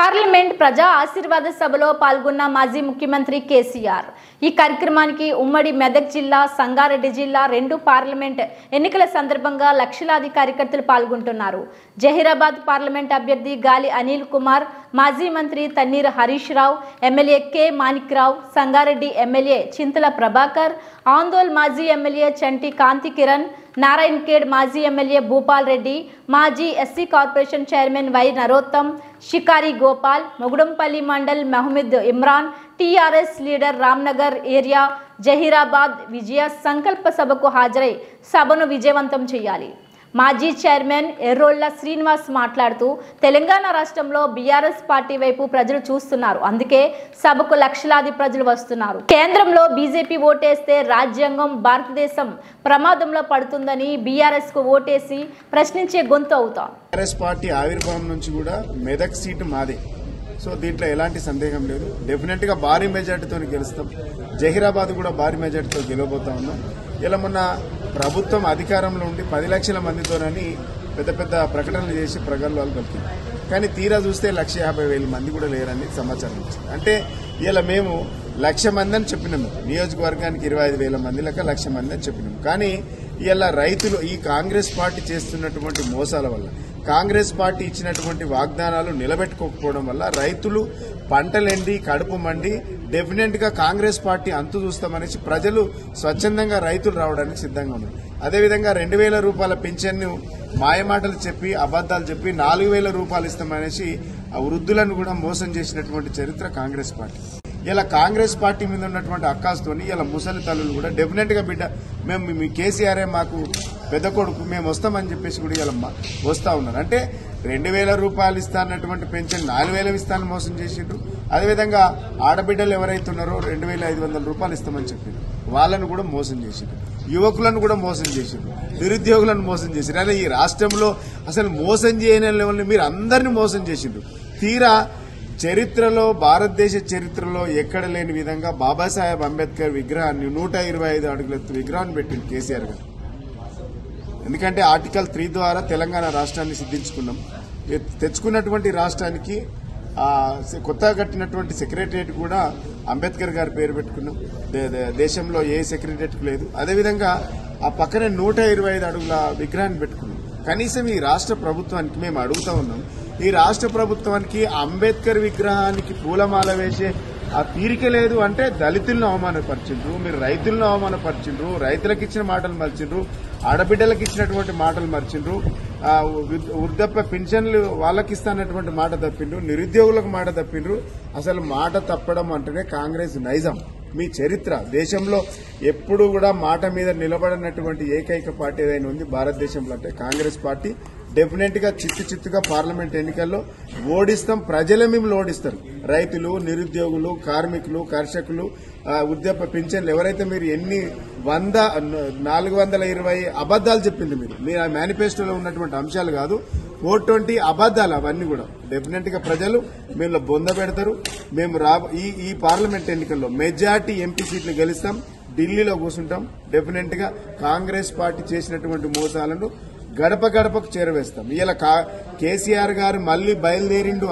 Parliament ప్రజా ఆశీర్వాద సభలో పాల్గొన్న మాజీ ముఖ్యమంత్రి కేసీఆర్ ఈ కార్యక్రమానికి ఉమ్మడి మెదక్ జిల్లా సంగారెడ్డి జిల్లా రెండు పార్లమెంట్ ఎన్నికల సందర్భంగా లక్షలాది కార్యకర్తలు పాల్గొంటున్నారు. జహీరాబాద్ పార్లమెంట్ అభ్యర్థి గాలి అనిల్ కుమార్, మాజీ మంత్రి Tanneer Harish Rao, MLA K Manikrao, Sangareddy MLA Chintala Prabhakar, Andol మాజీ ఎమ్మెల్యే చంటి కాంతి కిరణ్, నారాయణ్ ఖేడ్ మాజీ ఎమ్మెల్యే భూపాల్ రెడ్డి, మాజీ SC corporation chairman Y Narottam, Shikari Gopal, Mogudampally mandal Mohammed Imran, TRS leader Ramnagar area Zaheerabad Vijaya Sankalpa సభకు హాజరై సభను విజయవంతం చేయాలి. మాజీ చైర్మన్ ఎర్రోళ్ల శ్రీనివాస్ మాట్లాడుతూ తెలంగాణ రాష్ట్రంలో బీఆర్ఎస్ పార్టీ వైపు ప్రజలు చూస్తున్నారు. అందుకే సభకు లక్షలాది ప్రజలు వస్తున్నారు. కేంద్రంలో బీజేపీ ఓటేస్తే రాజ్యాంగం భారతదేశం ప్రమాదంలో పడుతుందని బీఆర్ఎస్ కు ఓటేసి ప్రశ్నించే గొంతు అవుతాం. బీఆర్ఎస్ పార్టీ ఆవిర్భావం నుంచి కూడా మెదక్ సీటు మాదే. సో దీంట్లో ఎలాంటి సందేహం లేదు. డెఫినెట్ గా భారీ మెజార్టీతో గెలుస్తాం. జహీరాబాద్ కూడా భారీ మెజార్టీతో గెలవబోతా ఉన్నాం. ఇలా మొన్న ప్రభుత్వం అధికారంలో ఉండి 10 లక్షల మందితోనని పెద్ద పెద్ద ప్రకటనలు చేసి ప్రగల్భాలు పలికింది. కానీ తీరా చూస్తే 1,50,000 మంది కూడా లేరని సమాచారం వచ్చింది. అంటే ఇలా మేము 1,00,000 మంది అని చెప్పినాము. నియోజకవర్గానికి 25,000 మంది లెక్క 1,00,000 మంది అని చెప్పినాము. కానీ ఇలా రైతులు ఈ కాంగ్రెస్ పార్టీ చేస్తున్నటువంటి మోసాల వల్ల, కాంగ్రెస్ పార్టీ ఇచ్చినటువంటి వాగ్దానాలు నిలబెట్టుకోకపోవడం వల్ల రైతులు పంటలెండి కడుపు మండి డెఫినెట్ గా కాంగ్రెస్ పార్టీ అంతు చూస్తామనేసి ప్రజలు స్వచ్ఛందంగా రైతులు రావడానికి సిద్ధంగా ఉన్నారు. అదేవిధంగా 2,000 రూపాయల పింఛన్ను మాయమాటలు చెప్పి అబద్దాలు చెప్పి 4,000 రూపాయలు ఇస్తామనేసి ఆ వృద్ధులను కూడా మోసం చేసినటువంటి చరిత్ర కాంగ్రెస్ పార్టీ. ఇలా కాంగ్రెస్ పార్టీ మీద ఉన్నటువంటి అక్కాస్తోని ఇలా ముసలి తల్లులు కూడా డెఫినెట్ గా బిడ్డ మేము మీ కేసీఆర్ఏ మాకు పెద్ద కొడుకు మేము వస్తామని చెప్పేసి కూడా ఇలా వస్తా ఉన్నారు. అంటే 2,000 రూపాయలు ఇస్తా అన్నటువంటి పెన్షన్ 4,000 ఇస్తానని మోసం చేసిండ్రు. అదేవిధంగా ఆడబిడ్డలు ఎవరైతే ఉన్నారో 2,500 రూపాయలు ఇస్తామని చెప్పిండ్రు. వాళ్ళను కూడా మోసం చేసిండ్రు. యువకులను కూడా మోసం చేసిండ్రు. నిరుద్యోగులను మోసం చేసిండ్రు. అలా ఈ రాష్ట్రంలో అసలు మోసం చేయని లెవెల్ని మీరు అందరినీ మోసం చేసిండ్రు. తీరా చరిత్రలో భారతదేశ చరిత్రలో ఎక్కడ లేని విధంగా బాబాసాహెబ్ అంబేద్కర్ విగ్రహాన్ని 125 అడుగుల విగ్రహాన్ని పెట్టింది కేసీఆర్ గారు. ఎందుకంటే ఆర్టికల్ 3 ద్వారా తెలంగాణ రాష్ట్రాన్ని సిద్ధించుకున్నాం. తెచ్చుకున్నటువంటి రాష్ట్రానికి కొత్తగా కట్టినటువంటి సెక్రటరియట్ కూడా అంబేద్కర్ గారి పేరు పెట్టుకున్నాం. దేశంలో ఏ సెక్రటరియట్ లేదు. అదేవిధంగా ఆ పక్కనే 125 అడుగుల విగ్రహాన్ని పెట్టుకున్నాం. కనీసం ఈ రాష్ట్ర ప్రభుత్వానికి మేము అడుగుతా ఉన్నాం, ఈ రాష్ట్ర ప్రభుత్వానికి అంబేద్కర్ విగ్రహానికి పూలమాల వేసే ఆ తీరిక లేదు అంటే దళితులను అవమానపరిచిండ్రు, మీరు రైతులను అవమానపరిచిండ్రు, రైతులకు ఇచ్చిన మాటలు మర్చిండ్రు, ఆడబిడ్డలకు ఇచ్చినటువంటి మాటలు మర్చిండ్రు, వృద్ధాప్య పెన్షన్లు వాళ్ళకి ఇస్తానటువంటి మాట తప్పిండ్రు, నిరుద్యోగులకు మాట తప్పిండ్రు. అసలు మాట తప్పడం అంటేనే కాంగ్రెస్ నైజం. మీ చరిత్ర దేశంలో ఎప్పుడు కూడా మాట మీద నిలబడినటువంటి ఏకైక పార్టీ ఏదైనా ఉంది భారతదేశంలో అంటే కాంగ్రెస్ పార్టీ. డెఫినెట్ గా చిత్తుగా పార్లమెంట్ ఎన్నికల్లో ఓడిస్తాం. ప్రజలే మిమ్మల్ని ఓడిస్తారు. రైతులు, నిరుద్యోగులు, కార్మికులు, కర్షకులు, వృద్ధాప్య పింఛన్లు ఎవరైతే మీరు ఎన్ని 420 అబద్దాలు చెప్పింది మీరు ఆ మేనిఫెస్టోలో ఉన్నటువంటి అంశాలు కాదు, 420 అబద్దాలు అవన్నీ కూడా డెఫినెట్ గా ప్రజలు మేము బొంద పెడతారు. మేము ఈ పార్లమెంట్ ఎన్నికల్లో మెజార్టీ ఎంపీ సీట్లు గెలుస్తాం. ఢిల్లీలో కూర్చుంటాం. డెఫినెట్ గా కాంగ్రెస్ పార్టీ చేసినటువంటి మోసాలను గడప గడపకు చేరవేస్తాం. ఇలా కేసీఆర్ గారు మళ్లీ బయలుదేరిండు